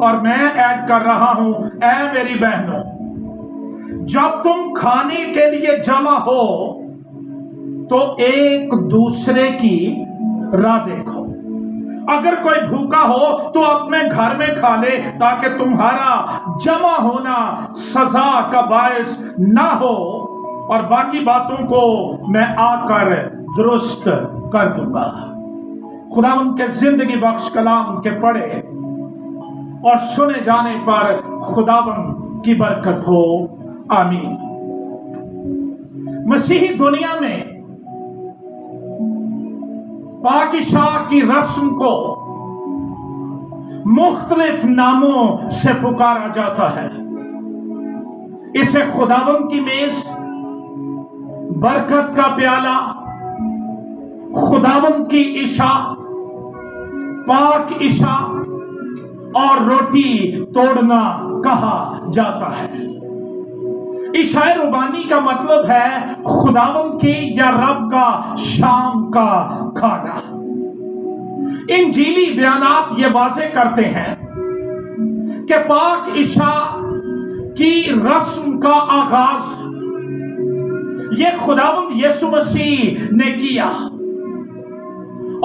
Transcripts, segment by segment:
اور میں ایڈ کر رہا ہوں، اے میری بہنوں، جب تم کھانے کے لیے جمع ہو تو ایک دوسرے کی راہ دیکھو۔ اگر کوئی بھوکا ہو تو اپنے گھر میں کھا لے، تاکہ تمہارا جمع ہونا سزا کا باعث نہ ہو، اور باقی باتوں کو میں آ کر درست کر دوں گا۔ خدا ان کے زندگی بخش کلام کے پڑھے اور سنے جانے پر خداوند کی برکت ہو، آمین۔ مسیحی دنیا میں پاکشاہ کی رسم کو مختلف ناموں سے پکارا جاتا ہے۔ اسے خداوند کی میز، برکت کا پیالہ، خداوند کی عشاء، پاک عشاء اور روٹی توڑنا کہا جاتا ہے۔ عشاء ربانی کا مطلب ہے خداوند کی یا رب کا شام کا کھانا۔ انجیلی بیانات یہ واضح کرتے ہیں کہ پاک عشاء کی رسم کا آغاز یہ خداوند یسوع مسیح نے کیا،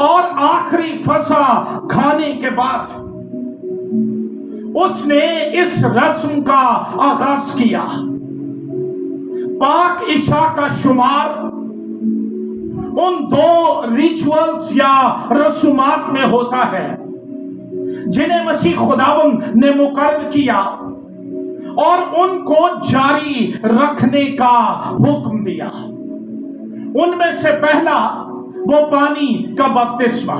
اور آخری فسح کھانے کے بعد اس نے اس رسم کا آغاز کیا۔ پاک عشاء کا شمار ان دو ریچولز یا رسومات میں ہوتا ہے جنہیں مسیح خداوند نے مقرر کیا اور ان کو جاری رکھنے کا حکم دیا۔ ان میں سے پہلا وہ پانی کا بپتسمہ،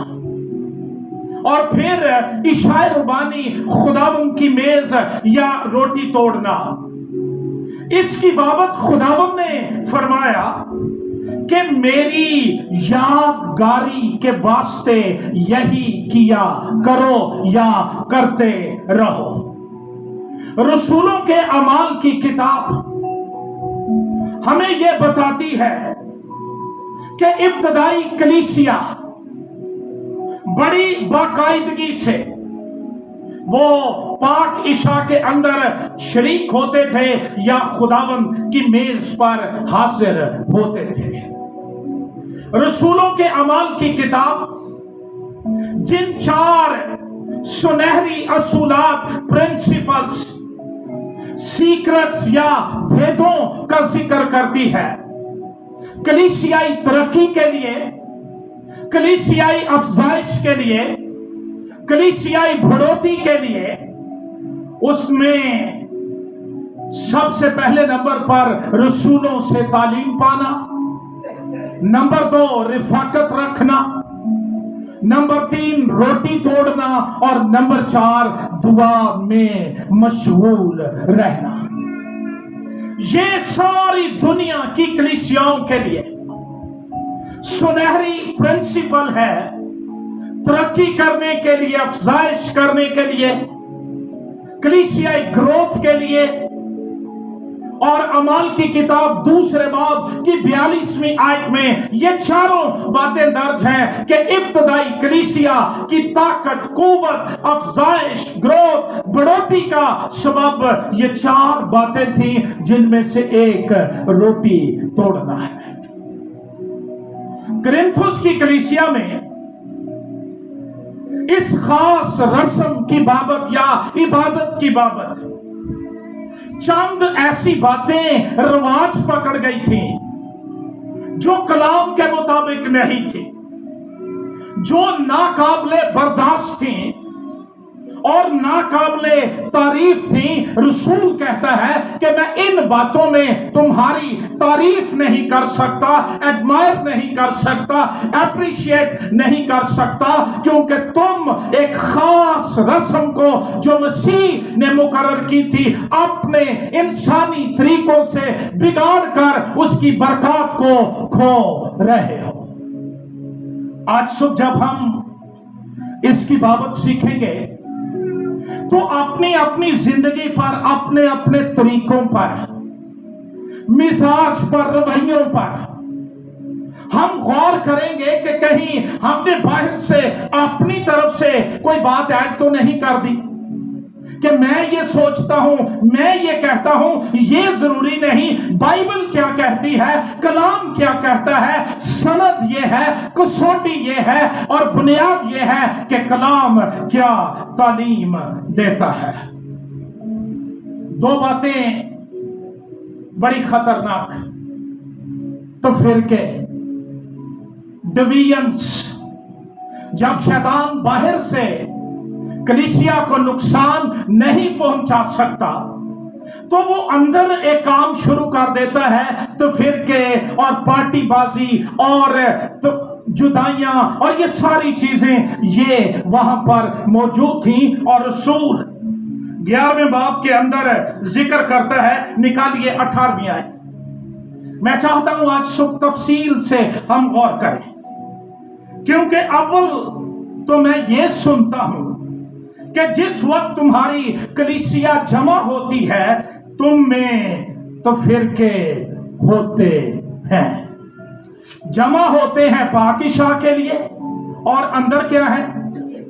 اور پھر عشاء ربانی خداوند کی میز یا روٹی توڑنا۔ اس کی بابت خداوند نے فرمایا کہ میری یادگاری کے واسطے یہی کیا کرو یا کرتے رہو۔ رسولوں کے اعمال کی کتاب ہمیں یہ بتاتی ہے کہ ابتدائی کلیسیا بڑی باقاعدگی سے وہ پاک عشاء کے اندر شریک ہوتے تھے یا خداوند کی میز پر حاضر ہوتے تھے۔ رسولوں کے اعمال کی کتاب جن 4 سنہری اصولات، پرنسپلز، سیکرٹس یا بھیدوں کا ذکر کرتی ہے، کلیسیائی ترقی کے لیے، کلیسیائی افزائش کے لیے، کلیسیائی بڑھوتری کے لیے، اس میں سب سے پہلے نمبر پر رسولوں سے تعلیم پانا، نمبر 2 رفاقت رکھنا، نمبر 3 روٹی توڑنا، اور نمبر 4 دعا میں مشغول رہنا۔ یہ ساری دنیا کی کلیسیاؤں کے لیے سنہری پرنسپل ہے، ترقی کرنے کے لیے، افزائش کرنے کے لیے، کلیسیائی گروتھ کے لیے۔ اور اعمال کی کتاب دوسرے باب کی 42ویں آیت میں یہ چاروں باتیں درج ہیں کہ ابتدائی کلیسیا کی طاقت، قوت، افزائش، گروتھ، بڑھوتری کا سبب یہ 4 باتیں تھیں، جن میں سے ایک روٹی توڑنا ہے۔ کرنتھوس کی کلیسیا میں اس خاص رسم کی بابت یا عبادت کی بابت چند ایسی باتیں رواج پکڑ گئی تھیں جو کلام کے مطابق نہیں تھی، جو ناقابل برداشت تھیں اور ناقابل تعریف تھیں۔ رسول کہتا ہے کہ میں ان باتوں میں تمہاری تعریف نہیں کر سکتا، ایڈمائر نہیں کر سکتا، اپریشیٹ نہیں کر سکتا، کیونکہ تم ایک خاص رسم کو جو مسیح نے مقرر کی تھی اپنے انسانی طریقوں سے بگاڑ کر اس کی برکات کو کھو رہے ہو۔ آج صبح جب ہم اس کی بابت سیکھیں گے تو اپنی اپنی زندگی پر، اپنے اپنے طریقوں پر، مزاج پر، رویوں پر ہم غور کریں گے کہ کہیں ہم نے باہر سے اپنی طرف سے کوئی بات ایڈ تو نہیں کر دی، کہ میں یہ سوچتا ہوں، میں یہ کہتا ہوں، یہ ضروری نہیں۔ بائبل کیا کہتی ہے، کلام کیا کہتا ہے، سند یہ ہے، کسوٹی یہ ہے اور بنیاد یہ ہے کہ کلام کیا تعلیم دیتا ہے۔ دو باتیں بڑی خطرناک، تو فرقے، ڈویژنز۔ جب شیطان باہر سے کلیسیا کو نقصان نہیں پہنچا سکتا تو وہ اندر ایک کام شروع کر دیتا ہے، تو فرقے اور پارٹی بازی اور جدائیاں اور یہ ساری چیزیں یہ وہاں پر موجود تھیں۔ اور رسول 11ویں باب کے اندر ذکر کرتا ہے، نکالیے 18ویں آیت۔ میں چاہتا ہوں آج صبح تفصیل سے ہم غور کریں، کیونکہ اول تو میں یہ سنتا ہوں کہ جس وقت تمہاری کلیسیا جمع ہوتی ہے تم میں تو فرقے ہوتے ہیں، جمع ہوتے ہیں پاکشاہ کے لیے، اور اندر کیا ہے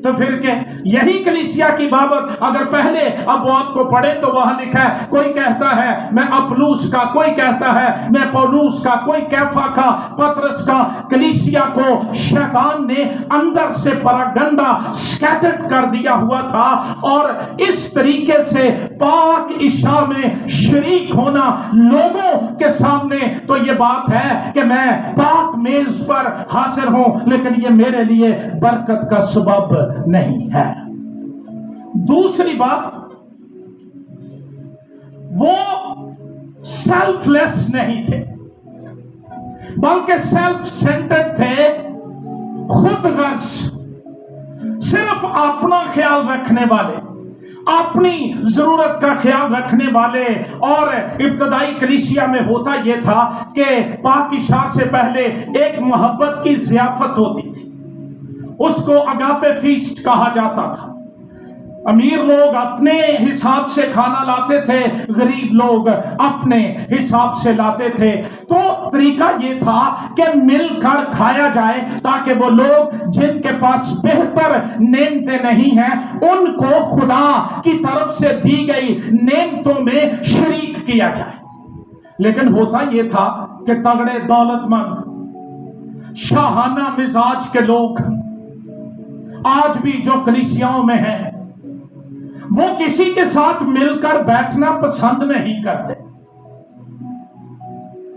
تو فرقے۔ یہی کلیسیا کی بابت اگر پہلے ابواب کو پڑھے تو وہاں لکھا ہے، کوئی کہتا ہے میں اپلوس کا، کوئی کہتا ہے میں پولوس کا، کوئی کیفا کا، پطرس کا۔ کلیسیا کو شیطان نے اندر سے پراگنڈا سکیٹرڈ کر دیا ہوا تھا، اور اس طریقے سے پاک عشاء میں شریک ہونا لوگوں کے سامنے تو یہ بات ہے کہ میں پاک میز پر حاضر ہوں، لیکن یہ میرے لیے برکت کا سبب نہیں ہے۔ دوسری بات، وہ سیلف لیس نہیں تھے بلکہ سیلف سینٹرڈ تھے، خود غرض، صرف اپنا خیال رکھنے والے، اپنی ضرورت کا خیال رکھنے والے۔ اور ابتدائی کلیسیا میں ہوتا یہ تھا کہ پاک عشاء سے پہلے ایک محبت کی ضیافت ہوتی تھی، اس کو اگاپے فیسٹ کہا جاتا تھا۔ امیر لوگ اپنے حساب سے کھانا لاتے تھے، غریب لوگ اپنے حساب سے لاتے تھے۔ تو طریقہ یہ تھا کہ مل کر کھایا جائے تاکہ وہ لوگ جن کے پاس بہتر نعمتیں نہیں ہیں ان کو خدا کی طرف سے دی گئی نعمتوں میں شریک کیا جائے۔ لیکن ہوتا یہ تھا کہ تگڑے، دولت مند، شاہانہ مزاج کے لوگ آج بھی جو کلیسیاؤں میں ہیں وہ کسی کے ساتھ مل کر بیٹھنا پسند نہیں کرتے۔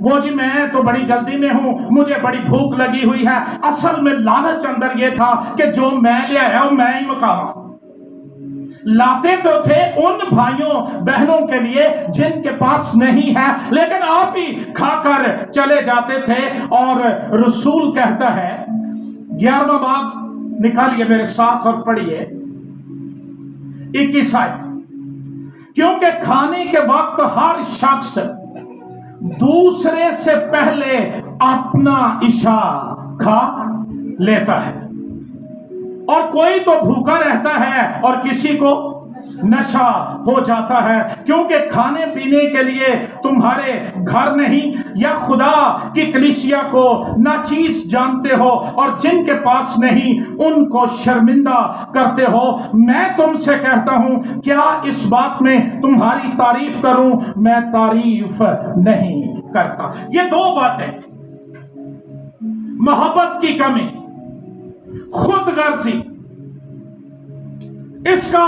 وہ جی میں تو بڑی جلدی میں ہوں، مجھے بڑی بھوک لگی ہوئی ہے۔ اصل میں لالچ اندر یہ تھا کہ جو میں لے آیا ہوں میں ہی مکاواں۔ لاتے تو تھے ان بھائیوں بہنوں کے لیے جن کے پاس نہیں ہے، لیکن آپ ہی کھا کر چلے جاتے تھے۔ اور رسول کہتا ہے، 11واں باب نکالیے میرے ساتھ اور پڑھیے 21 آیت، کیونکہ کھانے کے وقت ہر شخص دوسرے سے پہلے اپنا عشاء کھا لیتا ہے، اور کوئی تو بھوکا رہتا ہے اور کسی کو نشہ ہو جاتا ہے، کیونکہ کھانے پینے کے لیے تمہارے گھر نہیں، یا خدا کی کلیسیا کو ناچیز جانتے ہو، اور جن کے پاس نہیں ان کو شرمندہ کرتے ہو۔ میں تم سے کہتا ہوں، کیا اس بات میں تمہاری تعریف کروں؟ میں تعریف نہیں کرتا۔ یہ دو باتیں، محبت کی کمی، خود غرضی، اس کا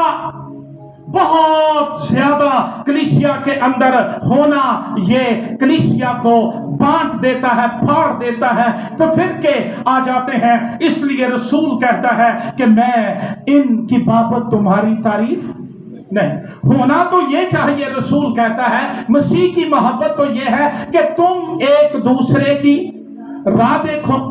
بہت زیادہ کلیسیا کے اندر ہونا یہ کلیسیا کو بانٹ دیتا ہے، پھاڑ دیتا ہے، تو فرقے آ جاتے ہیں۔ اس لیے رسول کہتا ہے کہ میں ان کی بابت تمہاری تعریف نہیں۔ ہونا تو یہ چاہیے، رسول کہتا ہے مسیح کی محبت تو یہ ہے کہ تم ایک دوسرے کی راہ دیکھو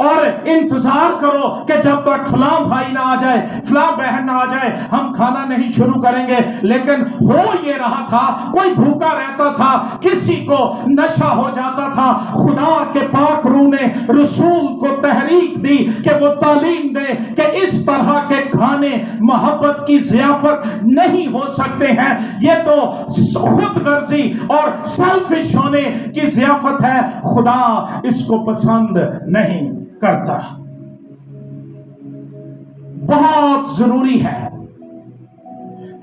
اور انتظار کرو کہ جب تک فلاں بھائی نہ آ جائے، فلاں بہن نہ آ جائے ہم کھانا نہیں شروع کریں گے۔ لیکن ہو یہ رہا تھا، کوئی بھوکا رہتا تھا، کسی کو نشہ ہو جاتا تھا۔ خدا کے پاک روح نے رسول کو تحریک دی کہ وہ تعلیم دے کہ اس طرح کے کھانے محبت کی ضیافت نہیں ہو سکتے ہیں، یہ تو خود غرضی اور سیلفش ہونے کی ضیافت ہے، خدا اس کو پسند نہیں کرتا۔ بہت ضروری ہے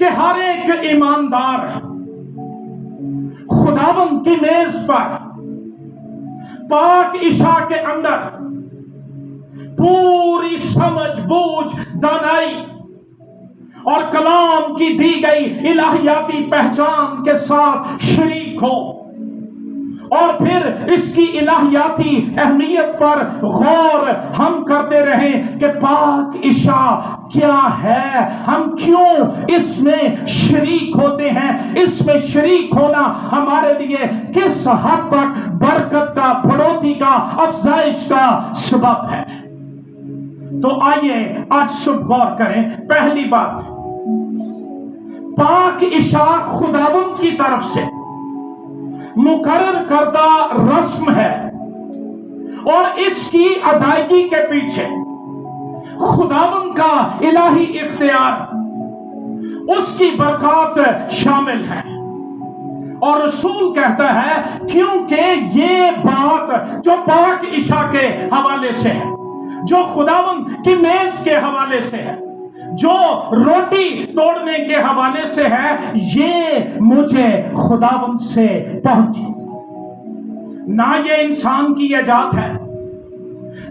کہ ہر ایک ایماندار خداوند کی میز پر پاک عشاء کے اندر پوری سمجھ بوجھ دانائی اور کلام کی دی گئی الہیاتی پہچان کے ساتھ شریک ہو، اور پھر اس کی الہیاتی اہمیت پر غور ہم کرتے رہیں کہ پاک عشاء کیا ہے، ہم کیوں اس میں شریک ہوتے ہیں، اس میں شریک ہونا ہمارے لیے کس حد تک برکت کا، بڑھوتری کا، افزائش کا سبب ہے۔ تو آئیے آج صبح غور کریں۔ پہلی بات، پاک عشاء خداوند کی طرف سے مقرر کردہ رسم ہے، اور اس کی ادائیگی کے پیچھے خداوند کا الہی اختیار، اس کی برکات شامل ہے۔ اور رسول کہتا ہے کیونکہ یہ بات جو پاک عشاء کے حوالے سے ہے، جو خداوند کی میز کے حوالے سے ہے، جو روٹی توڑنے کے حوالے سے ہے، یہ مجھے خداوند سے پہنچی۔ نہ یہ انسان کی ایجاد ہے،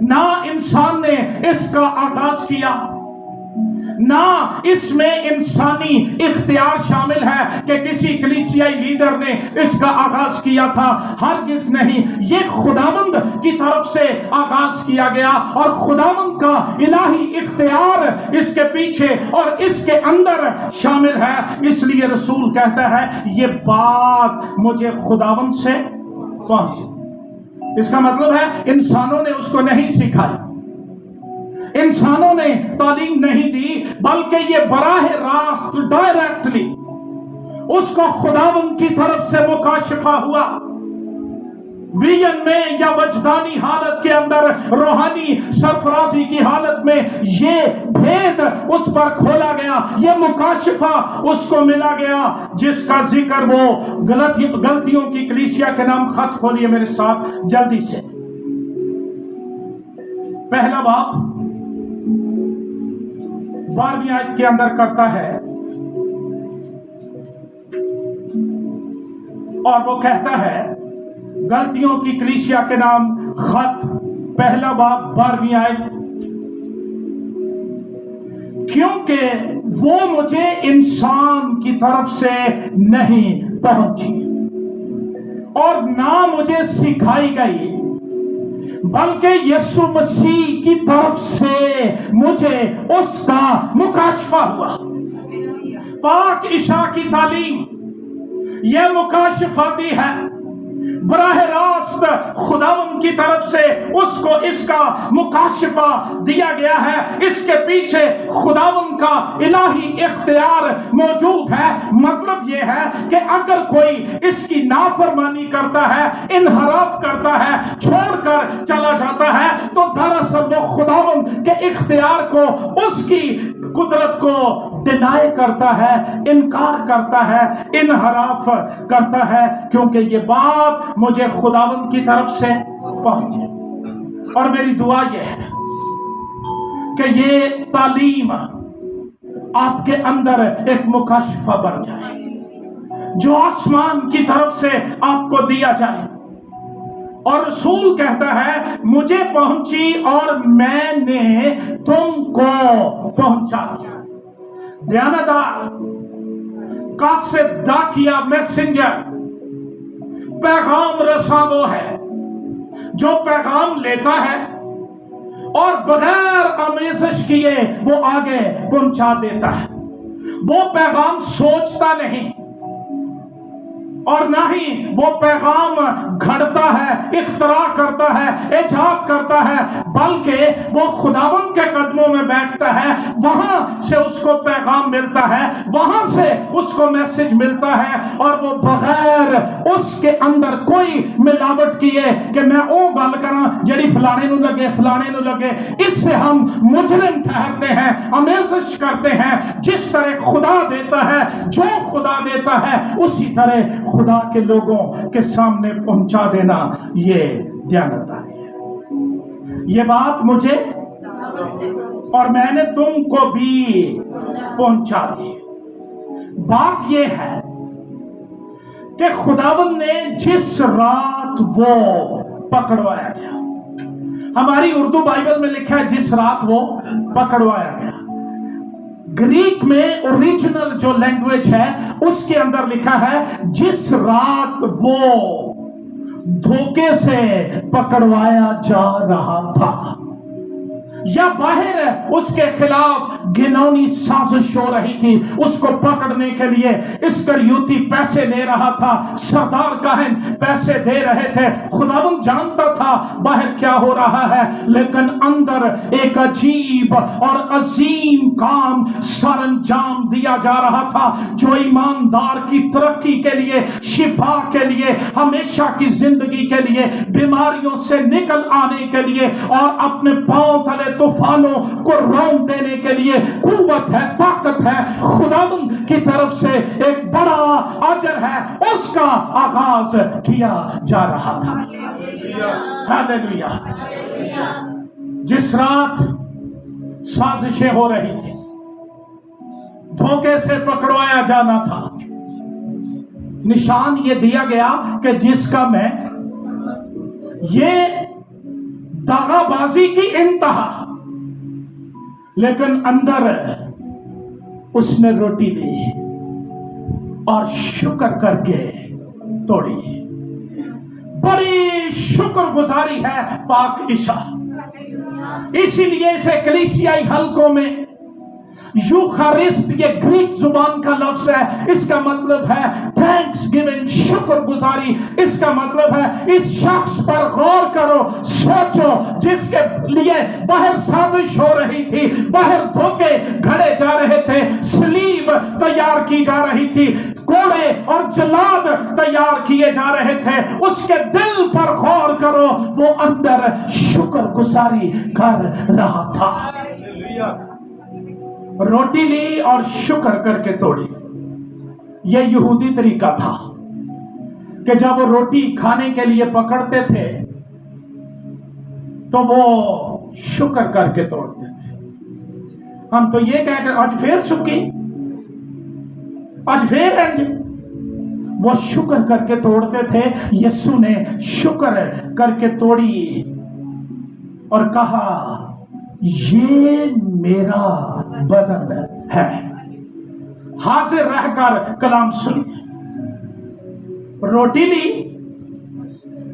نہ انسان نے اس کا آغاز کیا، نہ اس میں انسانی اختیار شامل ہے کہ کسی کلیسیائی لیڈر نے اس کا آغاز کیا تھا، ہرگز نہیں۔ یہ خداوند کی طرف سے آغاز کیا گیا، اور خداوند کا الہی اختیار اس کے پیچھے اور اس کے اندر شامل ہے۔ اس لیے رسول کہتا ہے یہ بات مجھے خداوند سے پہنچی۔ اس کا مطلب ہے انسانوں نے اس کو نہیں سکھائی، انسانوں نے تعلیم نہیں دی، بلکہ یہ براہ راست ڈائریکٹلی اس کو خداوند کی طرف سے مکاشفہ ہوا۔ ویژن میں یا وجدانی حالت کے اندر، روحانی سرفرازی کی حالت میں یہ بھید اس پر کھولا گیا، یہ مکاشفہ اس کو ملا گیا، جس کا ذکر وہ غلطیوں کی کلیسیا کے نام خط کھولیے میرے ساتھ جلدی سے۔ پہلا باب 12ویں آیت کے اندر کرتا ہے، اور وہ کہتا ہے غلطیوں کی کلیسیا کے نام خط، پہلا باب 12ویں آیت، کیونکہ وہ مجھے انسان کی طرف سے نہیں پہنچی اور نہ مجھے سکھائی گئی، بلکہ یسوع مسیح کی طرف سے مجھے اس کا مکاشفہ ہوا۔ پاک عشاء کی تعلیم یہ مکاشفاتی ہے، براہ راست خداوند کی طرف سے اس کو اس کا مکاشفہ دیا گیا ہے۔ اس کے پیچھے خداوند کا الہی اختیار موجود ہے۔ مطلب یہ ہے کہ اگر کوئی اس کی نافرمانی کرتا ہے، انحراف کرتا ہے، چھوڑ کر چلا جاتا ہے، تو دراصل وہ خداوند کے اختیار کو، اس کی قدرت کو ڈینائی کرتا ہے، انکار کرتا ہے، انحراف کرتا ہے، کیونکہ یہ بات مجھے خداوند کی طرف سے پہنچی۔ اور میری دعا یہ ہے کہ یہ تعلیم آپ کے اندر ایک مکاشفہ بن جائے، جو آسمان کی طرف سے آپ کو دیا جائے۔ اور رسول کہتا ہے مجھے پہنچی اور میں نے تم کو پہنچا دیا۔ دیانتدار، قاصد، ڈاکیا، میسنجر، پیغام رساں وہ ہے جو پیغام لیتا ہے اور بغیر آمیزش کیے وہ آگے پہنچا دیتا ہے۔ وہ پیغام سوچتا نہیں، اور نہ ہی وہ پیغام گھڑتا ہے، اختراع کرتا ہے، ایجاد کرتا ہے، بلکہ وہ خداوند کے قدموں میں بیٹھتا ہے، وہاں سے اس کو پیغام ملتا ہے، وہاں سے اس کو میسج ملتا ہے، اور وہ بغیر اس کے اندر کوئی ملاوٹ کیے کہ میں او گل کراں جڑی فلانے نو لگے، فلانے نو لگے، اس سے ہم مجرم ٹھہرتے ہیں، آمیزش کرتے ہیں۔ جس طرح خدا دیتا ہے، جو خدا دیتا ہے، اسی طرح خدا کے لوگوں کے سامنے پہنچا دینا، یہ دیانتداری ہے۔ یہ بات مجھے اور میں نے تم کو بھی پہنچا دی۔ بات یہ ہے کہ خداوند نے جس رات وہ پکڑوایا گیا، ہماری اردو بائبل میں لکھا ہے جس رات وہ پکڑوایا گیا، گریک میں اوریجنل جو لینگویج ہے اس کے اندر لکھا ہے جس رات وہ دھوکے سے پکڑوایا جا رہا تھا، یا باہر اس کے خلاف گھناؤنی سازش ہو رہی تھی، اس کو پکڑنے کے لیے اسکریوتی پیسے لے رہا تھا، سردار کاہن پیسے دے رہے تھے، خداوند جانتا تھا باہر کیا ہو رہا ہے، لیکن اندر ایک عجیب اور عظیم کام سر انجام دیا جا رہا تھا جو ایماندار کی ترقی کے لیے، شفا کے لیے، ہمیشہ کی زندگی کے لیے، بیماریوں سے نکل آنے کے لیے اور اپنے پاؤں تلے طوفانوں کو روک دینے کے لیے قوت ہے، طاقت ہے، خداوند کی طرف سے ایک بڑا اجر ہے، اس کا آغاز کیا جا رہا تھا۔ ہاللویہ۔ جس رات سازشیں ہو رہی تھی، دھوکے سے پکڑوایا جانا تھا، نشان یہ دیا گیا کہ جس کا میں یہ دغا بازی کی انتہا، لیکن اندر اس نے روٹی لی اور شکر کر کے توڑی۔ بڑی شکر گزاری ہے پاک عشاء، اسی لیے اسے کلیسیائی حلقوں میں یوخارسٹ، یہ گریک زبان کا لفظ ہے، اس کا مطلب ہے تھینکس گیونگ، شکر گزاری۔ اس کا مطلب ہے اس شخص پر غور کرو، سوچو جس کے لیے باہر سازش ہو رہی تھی، باہر دھوکے گھڑے جا رہے تھے، سلیب تیار کی جا رہی تھی، کوڑے اور جلاد تیار کیے جا رہے تھے، اس کے دل پر غور کرو، وہ اندر شکر گزاری کر رہا تھا۔ روٹی لی اور شکر کر کے توڑی۔ یہ یہودی طریقہ تھا کہ جب وہ روٹی کھانے کے لیے پکڑتے تھے تو وہ شکر کر کے توڑتے تھے۔ ہم تو یہ کہہ کر آج پھر سکی، آج پھر انج، وہ شکر کر کے توڑتے تھے۔ یسوع نے شکر کر کے توڑی اور کہا یہ میرا بدن ہے۔ حاضر رہ کر کلام سنیے۔ روٹی لی،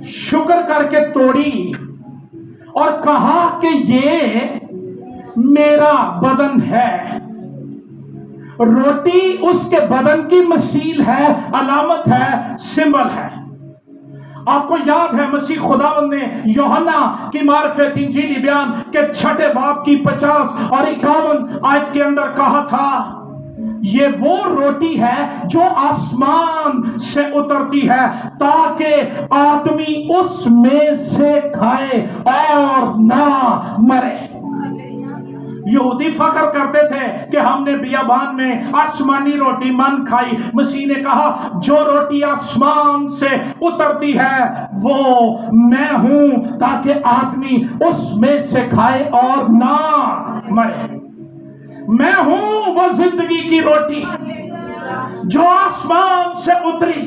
شکر کر کے توڑی اور کہا کہ یہ میرا بدن ہے۔ روٹی اس کے بدن کی مثیل ہے، علامت ہے، سمبل ہے۔ آپ کو یاد ہے مسیح خداوند نے یوحنا کی معرفت انجیلی بیان کے 6 باب کی 50 اور 51 آیت کے اندر کہا تھا، یہ وہ روٹی ہے جو آسمان سے اترتی ہے تاکہ آدمی اس میں سے کھائے اور نہ مرے۔ یہودی فخر کرتے تھے کہ ہم نے بیابان میں آسمانی روٹی من کھائی۔ مسیح نے کہا جو روٹی آسمان سے اترتی ہے وہ میں ہوں تاکہ آدمی اس میں سے کھائے اور نہ مرے۔ میں ہوں وہ زندگی کی روٹی جو آسمان سے اتری،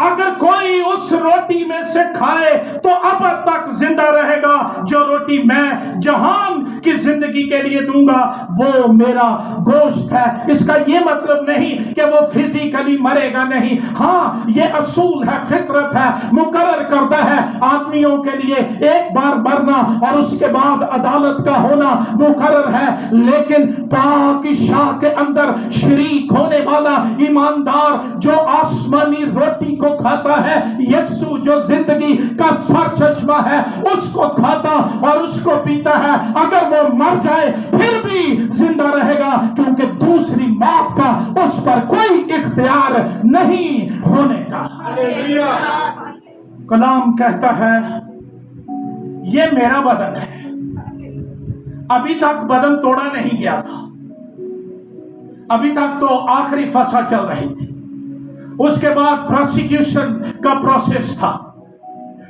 اگر کوئی اس روٹی میں سے کھائے تو اب تک زندہ رہے گا۔ جو روٹی میں جہان کی زندگی کے لیے دوں گا وہ میرا گوشت ہے۔ اس کا یہ مطلب نہیں کہ وہ فزیکلی مرے گا، نہیں، ہاں یہ اصول ہے، فطرت ہے، مقرر کرتا ہے آدمیوں کے لیے ایک بار مرنا اور اس کے بعد عدالت کا ہونا مقرر ہے، لیکن پاک عشاء کے اندر شریک ہونے والا ایماندار جو آسمانی روٹی کو کھاتا ہے، یسوع جو زندگی کا سرچشمہ ہے اس کو کھاتا اور اس کو پیتا ہے، اگر وہ مر جائے پھر بھی زندہ رہے گا، کیونکہ دوسری موت کا اس پر کوئی اختیار نہیں ہونے کا۔ کلام کہتا ہے یہ میرا بدن ہے۔ ابھی تک بدن توڑا نہیں گیا تھا، ابھی تک تو آخری فصل چل رہی تھی، اس کے بعد پروسیکیوشن کا پروسیس تھا،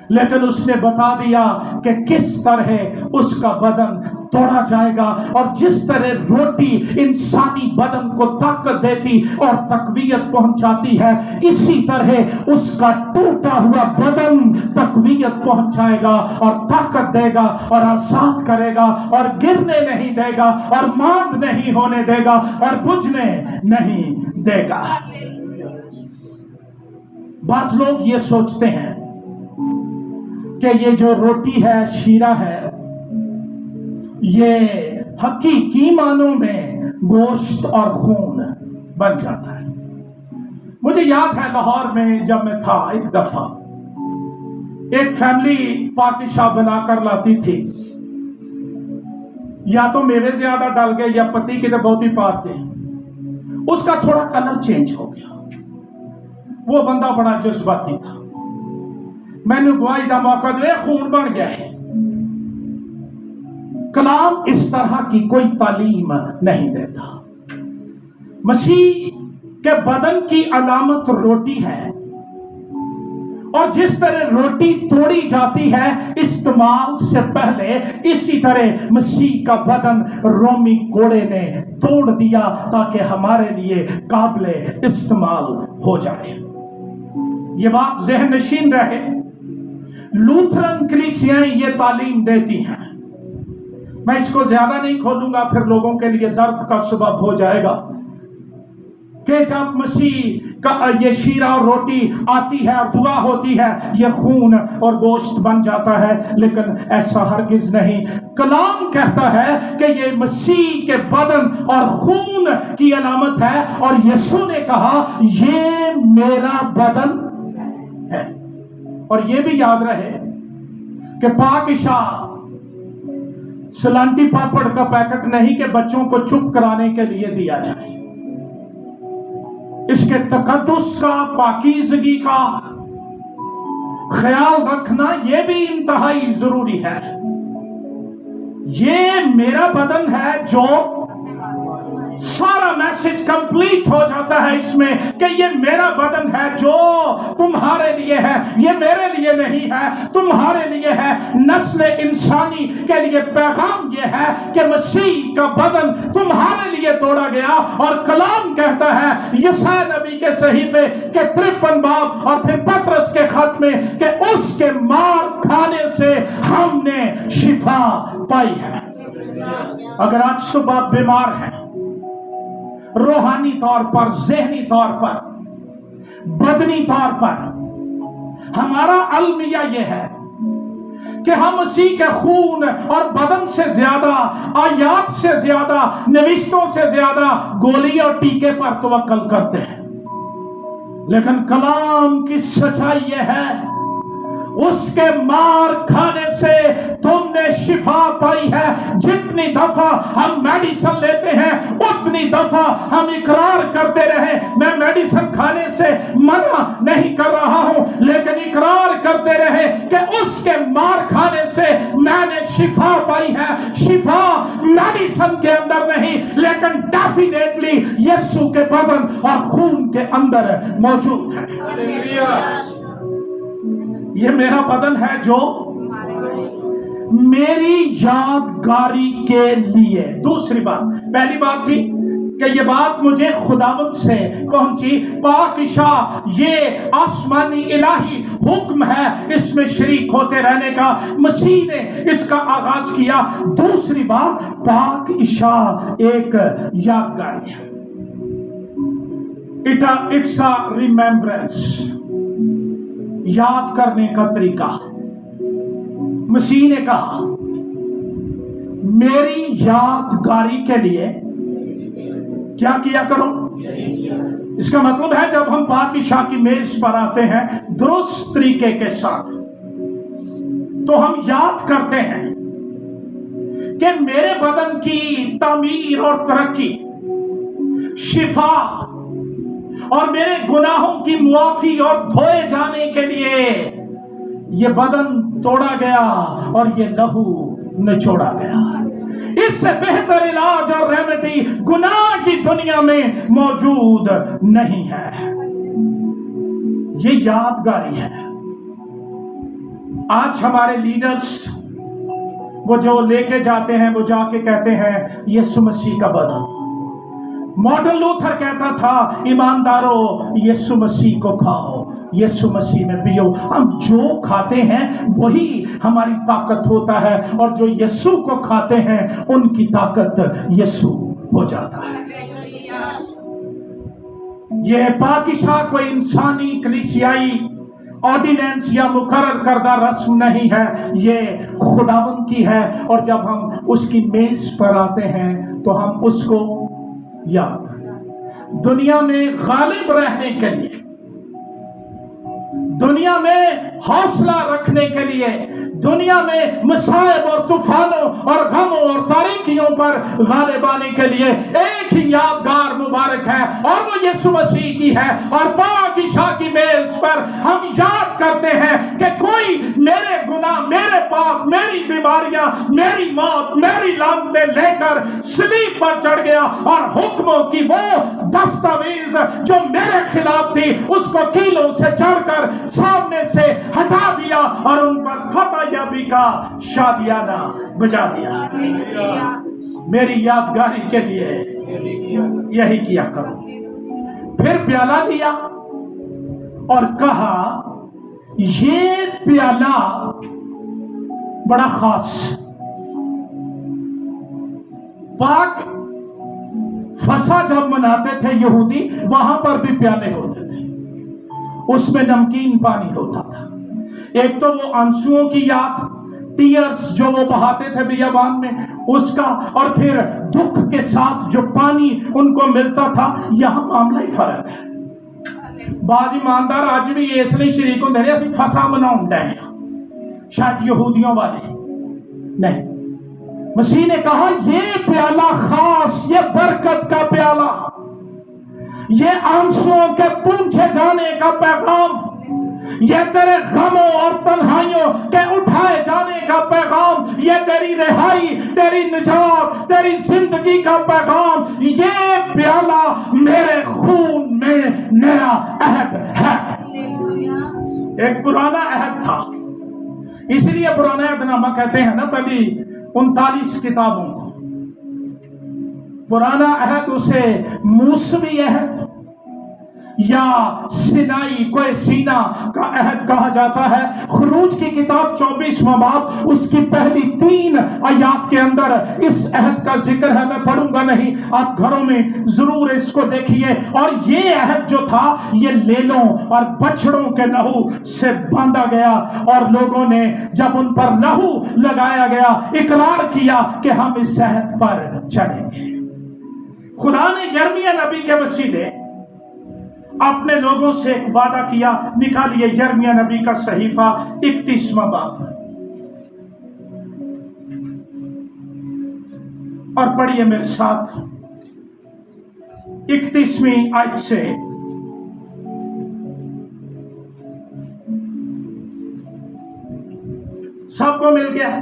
لیکن اس نے بتا دیا کہ کس طرح اس کا بدن توڑا جائے گا، اور جس طرح روٹی انسانی بدن کو طاقت دیتی اور تقویت پہنچاتی ہے، اسی طرح اس کا ٹوٹا ہوا بدن تقویت پہنچائے گا اور طاقت دے گا اور آزاد کرے گا اور گرنے نہیں دے گا اور ماند نہیں ہونے دے گا اور بجھنے نہیں دے گا۔ بعض لوگ یہ سوچتے ہیں کہ یہ جو روٹی ہے، شیرہ ہے، یہ حقیقی معنوں میں گوشت اور خون بن جاتا ہے۔ مجھے یاد ہے لاہور میں جب میں تھا، ایک دفعہ ایک فیملی پاکشاہ بنا کر لاتی تھی، یا تو میوے زیادہ ڈال گئے یا پتی کی تو بہت ہی پات تھے، اس کا تھوڑا کلر چینج ہو گیا۔ وہ بندہ بڑا جذباتی تھا، میں نے گواہی کا موقع دیا، خون بن گیا ہے۔ کلام اس طرح کی کوئی تعلیم نہیں دیتا۔ مسیح کے بدن کی علامت روٹی ہے، اور جس طرح روٹی توڑی جاتی ہے استعمال سے پہلے، اسی طرح مسیح کا بدن رومی کوڑے نے توڑ دیا تاکہ ہمارے لیے قابل استعمال ہو جائے۔ یہ بات ذہن نشین رہے، لوتھرن کلیسیاں یہ تعلیم دیتی ہیں۔ میں اس کو زیادہ نہیں کھولوں گا، پھر لوگوں کے لیے درد کا سبب ہو جائے گا کہ جب مسیح کا یہ شیرہ اور روٹی آتی ہے اور دعا ہوتی ہے، یہ خون اور گوشت بن جاتا ہے، لیکن ایسا ہرگز نہیں۔ کلام کہتا ہے کہ یہ مسیح کے بدن اور خون کی علامت ہے، اور یسوع نے کہا یہ میرا بدن ہے۔ اور یہ بھی یاد رہے کہ پاکشاہ سلانٹی پاپڑ کا پیکٹ نہیں کہ بچوں کو چپ کرانے کے لیے دیا جائے، اس کے تقدس کا، پاکیزگی کا خیال رکھنا یہ بھی انتہائی ضروری ہے۔ یہ میرا بدن ہے، جو سارا میسج کمپلیٹ ہو جاتا ہے اس میں کہ یہ میرا بدن ہے جو تمہارے لیے ہے، یہ میرے لیے نہیں ہے، تمہارے لیے ہے۔ نسل انسانی کے لیے پیغام یہ ہے کہ مسیح کا بدن تمہارے لیے توڑا گیا، اور کلام کہتا ہے یسایا نبی کے صحیفے کے 53 باب اور پھر پطرس کے خط میں کہ اس کے مار کھانے سے ہم نے شفا پائی ہے۔ اگر آج صبح بیمار ہیں، روحانی طور پر، ذہنی طور پر، بدنی طور پر، ہمارا المیہ یہ ہے کہ ہم مسیح کے خون اور بدن سے زیادہ، آیات سے زیادہ، نوشتوں سے زیادہ گولی اور ٹیکے پر توکل کرتے ہیں۔ لیکن کلام کی سچائی یہ ہے، اس کے مار کھانے سے تم نے شفا پائی ہے۔ جتنی دفعہ ہم میڈیسن لیتے ہیں اتنی دفعہ ہم اقرار کرتے رہے۔ میں میڈیسن کھانے سے منع نہیں کر رہا ہوں، لیکن اقرار کرتے رہے کہ اس کے مار کھانے سے میں نے شفا پائی ہے۔ شفا میڈیسن کے اندر نہیں، لیکن ڈیفینیٹلی یسوع کے بدن اور خون کے اندر موجود ہے۔ یہ میرا بدن ہے جو میری یادگاری کے لیے۔ دوسری بات، پہلی بات تھی کہ یہ بات مجھے خداوند سے پہنچی، پاکشاہ یہ آسمانی الہی حکم ہے، اس میں شریک ہوتے رہنے کا۔ مسیح نے اس کا آغاز کیا۔ دوسری بات، پاکشاہ ایک یادگاری ہے، اٹس a remembrance، یاد کرنے کا طریقہ۔ مسیح نے کہا میری یادگاری کے لیے کیا کیا کرو۔ اس کا مطلب ہے جب ہم پادشاہ کی میز پر آتے ہیں درست طریقے کے ساتھ، تو ہم یاد کرتے ہیں کہ میرے بدن کی تعمیر اور ترقی، شفا اور میرے گناہوں کی معافی اور دھوئے جانے کے لیے یہ بدن توڑا گیا اور یہ لہو نچوڑا گیا۔ اس سے بہتر علاج اور ریمیڈی گناہ کی دنیا میں موجود نہیں ہے۔ یہ یادگاری ہے۔ آج ہمارے لیڈرز وہ جو لے کے جاتے ہیں، وہ جا کے کہتے ہیں یسوع مسیح کا بدن. مارٹن لوتھر کہتا تھا ایماندارو یسوع مسیح کو کھاؤ، یسوع مسیح میں پیو. ہم جو کھاتے ہیں وہی ہماری طاقت ہوتا ہے، اور جو یسوع کو کھاتے ہیں ان کی طاقت یسوع ہو جاتا ہے. یہ پاکشاہ کوئی انسانی کلیسیائی آرڈیننس یا مقرر کردہ رسم نہیں ہے، یہ خداوند کی ہے. اور جب ہم اس کی میز پر آتے ہیں تو ہم اس کو یاد دنیا میں غالب رہنے کے لیے، دنیا میں حوصلہ رکھنے کے لیے، دنیا میں مصائب اور طوفانوں اور غموں اور تاریکیوں پر غالب آنے کے لیے ایک ہی یادگار مبارک ہے، اور وہ یسوع مسیح کی ہے. اور پاک عشاء کی میز پر ہم یاد کرتے ہیں کہ کوئی میرے گناہ، میرے پاپ، میری بیماریاں، میری موت، میری لعنتیں لے کر صلیب پر چڑھ گیا، اور حکموں کی وہ دستاویز جو میرے خلاف تھی اس کو کیلوں سے چڑھ کر سامنے سے ہٹا دیا، اور ان پر فتح یابی کا شادیانہ بجا دیا. میری یادگاری کے لیے یہی کیا کرو. پھر پیالہ لیا اور کہا یہ پیالہ بڑا خاص. پاک فسح جب مناتے تھے یہودی، وہاں پر بھی پیالے ہوتے تھے، اس میں نمکین پانی ہوتا تھا. ایک تو وہ آنسوؤں کی یاد، ٹیئرز جو وہ بہاتے تھے بیابان میں، اس کا، اور پھر دکھ کے ساتھ جو پانی ان کو ملتا تھا. یہاں معاملہ ہی فرق ہے. بعض ایماندار آج بھی اس لیے شریک ہوں دے فسا مناؤں ڈے شاید یہودیوں والے نہیں. مسیح نے کہا یہ پیالہ خاص، یہ برکت کا پیالہ، یہ آنسوؤں کے پونچھے جانے کا پیغام، یہ تیرے غموں اور تنہائیوں کے اٹھائے جانے کا پیغام، یہ تیری رہائی، تیری نجات، تیری زندگی کا پیغام. یہ پیالہ میرے خون میں نیا عہد ہے. ایک پرانا عہد تھا، اس لیے پرانا عہد نامہ کہتے ہیں نا پہلی 39 کتابوں کو. پرانا عہد اسے موسوی عہد یا سینائی کوئی سینا کا عہد کہا جاتا ہے. خروج کی کتاب 24واں باب اس کی پہلی 3 آیات کے اندر اس عہد کا ذکر ہے. میں پڑھوں گا نہیں، آپ گھروں میں ضرور اس کو دیکھیے. اور یہ عہد جو تھا یہ لیلوں اور بچڑوں کے لہو سے باندھا گیا، اور لوگوں نے جب ان پر لہو لگایا گیا اقرار کیا کہ ہم اس عہد پر چلیں گے. خدا نے یرمیہ نبی کے وسیلے اپنے لوگوں سے ایک وعدہ کیا. نکالیے یرمیہ نبی کا صحیفہ 31واں باب اور پڑھیے میرے ساتھ 31ویں آیت سے. سب کو مل گیا؟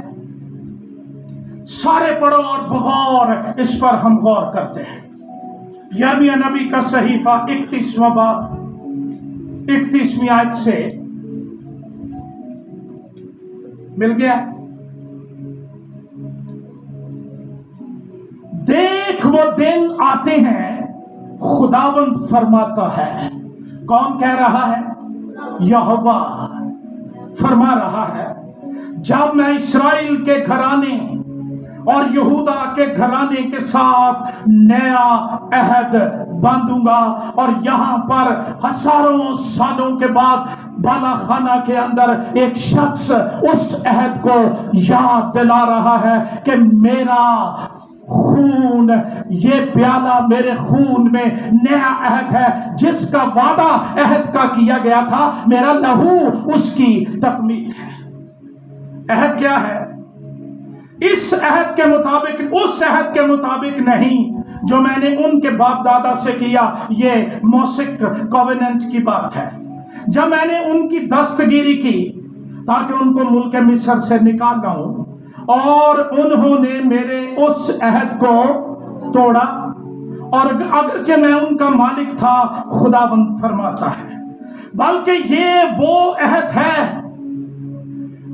سارے پڑھو اور بغور اس پر ہم غور کرتے ہیں. یرمیہ نبی کا صحیفہ 31واں باب 31ویں آیت سے مل گیا. دیکھ وہ دن آتے ہیں، خداوند فرماتا ہے. کون کہہ رہا ہے؟ یہوہ فرما رہا ہے، جب میں اسرائیل کے گھرانے اور یہودا کے گھرانے کے ساتھ نیا عہد باندھوں گا. اور یہاں پر ہزاروں سالوں کے بعد بالا خانہ کے اندر ایک شخص اس عہد کو یاد دلا رہا ہے کہ میرا خون، یہ پیالہ میرے خون میں نیا عہد ہے، جس کا وعدہ عہد کا کیا گیا تھا، میرا لہو اس کی تکمیل ہے. عہد کیا ہے؟ اس عہد کے مطابق، اس عہد کے مطابق نہیں جو میں نے ان کے باپ دادا سے کیا. یہ موثق کووننٹ کی بات ہے. جب میں نے ان کی دستگیری کی تاکہ ان کو ملک مصر سے نکال لاؤں، اور انہوں نے میرے اس عہد کو توڑا، اور اگرچہ میں ان کا مالک تھا، خداوند فرماتا ہے، بلکہ یہ وہ عہد ہے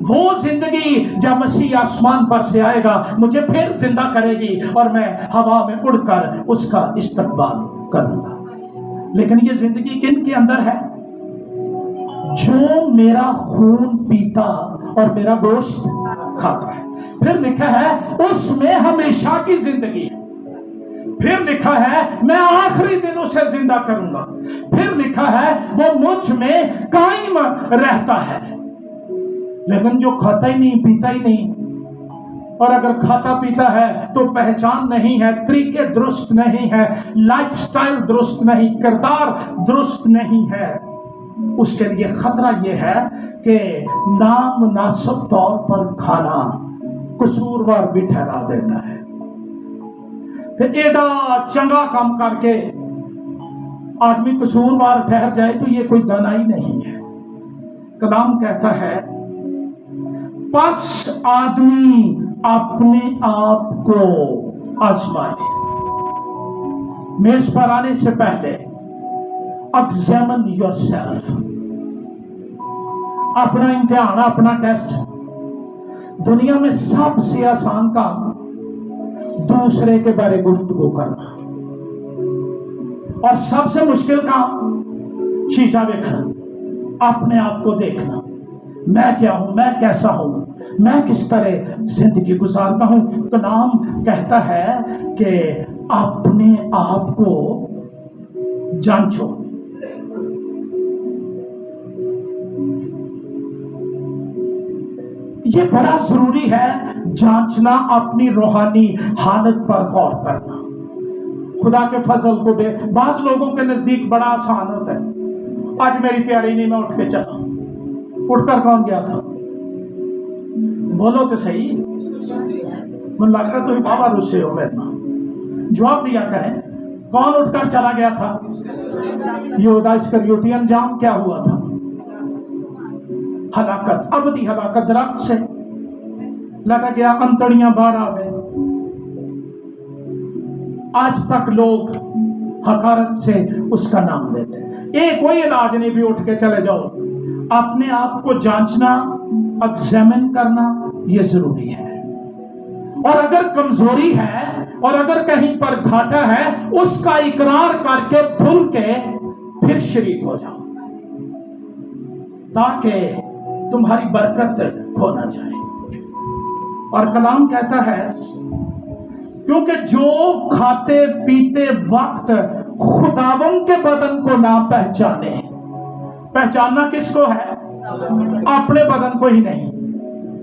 وہ زندگی جب مسیح آسمان پر سے آئے گا مجھے پھر زندہ کرے گی اور میں ہوا میں اڑ کر اس کا استقبال کروں گا. لیکن یہ زندگی کن کے اندر ہے؟ جو میرا خون پیتا اور میرا گوشت کھاتا ہے. پھر لکھا ہے اس میں ہمیشہ کی زندگی ہے. پھر لکھا ہے میں آخری دن اسے زندہ کروں گا. پھر لکھا ہے وہ مجھ میں قائم رہتا ہے. لیکن جو کھاتا ہی نہیں پیتا ہی نہیں، اور اگر کھاتا پیتا ہے تو پہچان نہیں ہے، طریقے درست نہیں ہے، لائف سٹائل درست نہیں، کردار درست نہیں ہے، اس کے لیے خطرہ یہ ہے کہ نامناسب طور پر کھانا قصوروار بھی ٹھہرا دیتا ہے. پھر ایڈا چنگا کام کر کے آدمی قصوروار ٹھہر جائے تو یہ کوئی دانائی نہیں ہے. کلام کہتا ہے پس آدمی اپنے آپ کو آزمائے. میز پر آنے سے پہلے ایگزامن یور سیلف. اپنا امتحان، اپنا ٹیسٹ. دنیا میں سب سے آسان کام دوسرے کے بارے گفتگو کرنا، اور سب سے مشکل کام شیشہ دیکھنا، اپنے آپ کو دیکھنا. میں کیا ہوں، میں کیسا ہوں، میں کس طرح زندگی گزارتا ہوں. کلام کہتا ہے کہ اپنے آپ کو جانچو. یہ بڑا ضروری ہے جانچنا، اپنی روحانی حالت پر غور کرنا. خدا کے فضل کو دے. بعض لوگوں کے نزدیک بڑا آسان ہوتا ہے، آج میری تیاری نہیں، میں اٹھ کے چلا. اٹھ کر کون گیا تھا؟ بولو تو صحیح. من لگتا تو بابا رسے ہو میرے نا. جواب دیا کریں، کون اٹھ کر چلا گیا تھا؟ یہودا اسکریوتی. انجام کیا ہوا تھا؟ ہلاکت، ابدی ہلاکت. درخت سے لگا گیا، انتڑیاں باہر آ گئے. آج تک لوگ حقارت سے اس کا نام لیتے ہیں. کوئی علاج نہیں بھی اٹھ کے چلے جاؤ. اپنے آپ کو جانچنا، ایگزامن کرنا یہ ضروری ہے. اور اگر کمزوری ہے اور اگر کہیں پر گھاٹا ہے اس کا اقرار کر کے کھل کے پھر شریک ہو جاؤ تاکہ تمہاری برکت کھو نہ جائے. اور کلام کہتا ہے کیونکہ جو کھاتے پیتے وقت خداوند کے بدن کو نہ پہچانے. پہچاننا کس کو ہے؟ اپنے بدن کو ہی نہیں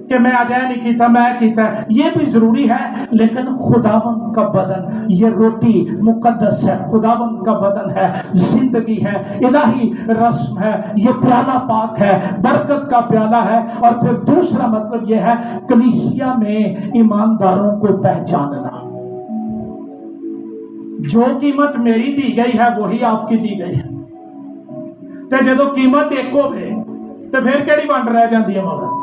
کہ میں اجے نہیں کیتا، میں کیتا. یہ بھی ضروری ہے، لیکن خداوند کا بدن، یہ روٹی مقدس ہے، خداوند کا بدن ہے، زندگی ہے، الہی رسم ہے، یہ پیالہ پاک ہے، برکت کا پیالہ ہے. اور پھر دوسرا مطلب یہ ہے کلیسیا میں ایمانداروں کو پہچاننا. جو قیمت میری دی گئی ہے وہی آپ کی دی گئی ہے. تے جدو قیمت ایک ہوے تے پھر کیڑی ونڈ رہ جاندی ہے؟ مگر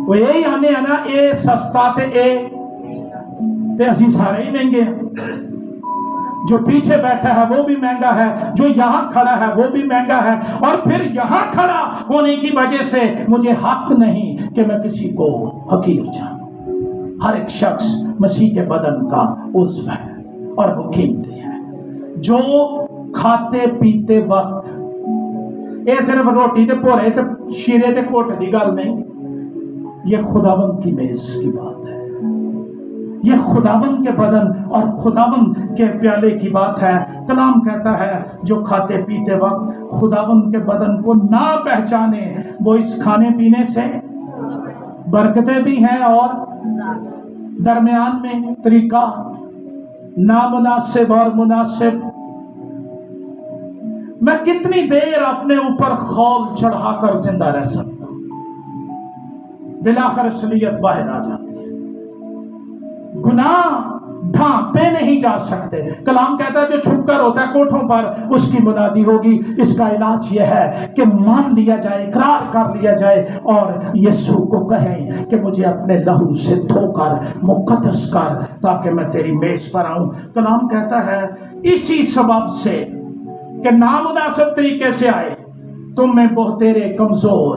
وہ یہی آنے ہے نا، اے سستا تے اسی سارے ہی مہنگے ہیں. جو پیچھے بیٹھا ہے وہ بھی مہنگا ہے، جو یہاں کھڑا ہے وہ بھی مہنگا ہے. اور پھر یہاں کھڑا ہونے کی وجہ سے مجھے حق نہیں کہ میں کسی کو حقیر جانوں. ہر ایک شخص مسیح کے بدن کا عضو ہے اور وہ قیمتی ہے. جو کھاتے پیتے وقت یہ صرف روٹی تے پورے تے شیرے تے کوٹ دی گل نہیں، یہ خداوند کی میز کی بات ہے. یہ خداوند کے بدن اور خداوند کے پیالے کی بات ہے. کلام کہتا ہے جو کھاتے پیتے وقت خداوند کے بدن کو نہ پہچانے وہ اس کھانے پینے سے برکتیں بھی ہیں اور درمیان میں طریقہ نامناسب اور مناسب. میں کتنی دیر اپنے اوپر خول چڑھا کر زندہ رہ سکتا ہوں؟ بلاخر اصلیت باہر آ جاتی ہے. گناہ ڈھانپے نہیں جا سکتے. کلام کہتا ہے جو چھپ کر ہوتا ہے کوٹھوں پر اس کی منادی ہوگی. اس کا علاج یہ ہے کہ مان لیا جائے، اقرار کر لیا جائے اور یسوع کو کہیں کہ مجھے اپنے لہو سے دھو کر مقدس کر تاکہ میں تیری میز پر آؤں. کلام کہتا ہے اسی سبب سے کہ نامناسب طریقے سے آئے تم میں بہتیرے کمزور